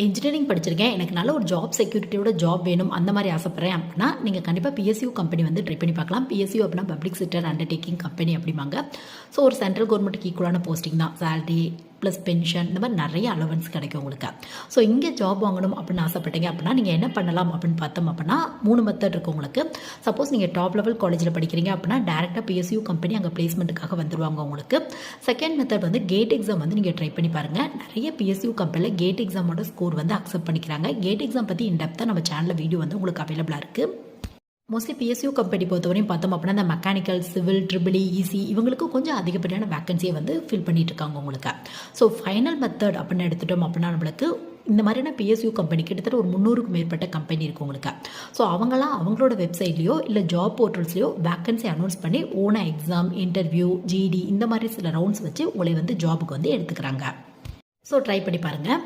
Engineering படிச்சிருக்கேன், எனக்கு நல்ல ஒரு ஜாப் செக்யூரிட்டியோட ஜாப் வேணும் அந்த மாதிரி ஆசைப்பட்றேன் அப்படின்னா நீங்கள் கண்டிப்பாக பிஎஸ்யூ கம்பெனி வந்து ட்ரை பண்ணி பார்க்கலாம். பிஎஸ்யூ அப்படின்னா பப்ளிக் செக்டர் அண்டர்டேக்கிங் கம்பெனி அப்படிம்பாங்க. ஸோ ஒரு சென்ட்ரல் கவர்மெண்ட்டுக்கு ஈக்குவலான போஸ்டிங் தான். சேலரி ப்ளஸ் பென்ஷன் இந்த மாதிரி நிறைய அலவன்ஸ் கிடைக்கும் உங்களுக்கு. ஸோ இங்கே ஜாப் வாங்கணும் அப்படின்னு ஆசைப்பட்டீங்க அப்படின்னா நீங்கள் என்ன பண்ணலாம் அப்படின்னு பார்த்தோம் அப்படின்னா 3 மெத்தட் இருக்குது உங்களுக்கு. சப்போஸ் நீங்கள் டாப் லெவல் காலேஜில் படிக்கிறீங்க அப்படின்னா டேரெக்டாக பிஎஸ்யூ கம்பெனி அங்கே பிளேஸ்மெண்ட்டுக்காக வந்துடுவாங்க உங்களுக்கு. செகண்ட் மெத்தட் வந்து கேட் எக்ஸாம் வந்து நீங்கள் ட்ரை பண்ணி பாருங்கள். நிறைய பிஎஸ்யூ கம்பெனியில் கேட் எக்ஸாமோட ஸ்கோர் வந்து அக்செப்ட் பண்ணிக்கிறாங்க. கேட் எக்ஸாம் பற்றி இன்டெப்த்தாக நம்ம சேனலில் வீடியோ வந்து உங்களுக்கு அவைலபிளாக இருக்குது. மோஸ்ட்லி பிஎஸ்யூ கம்பெனி பொறுத்தவரையும் பார்த்தோம் அப்படின்னா இந்த மெக்கானிக்கல், சிவில், ட்ரிபிள் இசி இவங்களுக்கு கொஞ்சம் அதிகப்படியான வேக்கன்சியை வந்து ஃபில் பண்ணிட்டு இருக்காங்க உங்களுக்கு. ஸோ ஃபைனல் மெத்தட் அப்படின்னு எடுத்துட்டோம் அப்படின்னா நம்மளுக்கு இந்த மாதிரியான பிஎஸ்யூ கம்பெனி கிட்டத்தட்ட ஒரு 300க்கும் மேற்பட்ட கம்பெனி இருக்குது உங்களுக்கு. ஸோ அவங்களாம் அவங்களோட வெப்சைட்லேயோ இல்லை ஜாப் போர்ட்டல்ஸ்லையோ வேக்கன்சி அனௌன்ஸ் பண்ணி ஓனாக எக்ஸாம், இன்டர்வியூ, ஜிடி இந்த மாதிரி சில ரவுண்ட்ஸ் வச்சு உங்களை வந்து ஜாபுக்கு வந்து எடுத்துக்கிறாங்க. ஸோ ட்ரை பண்ணி பாருங்கள்.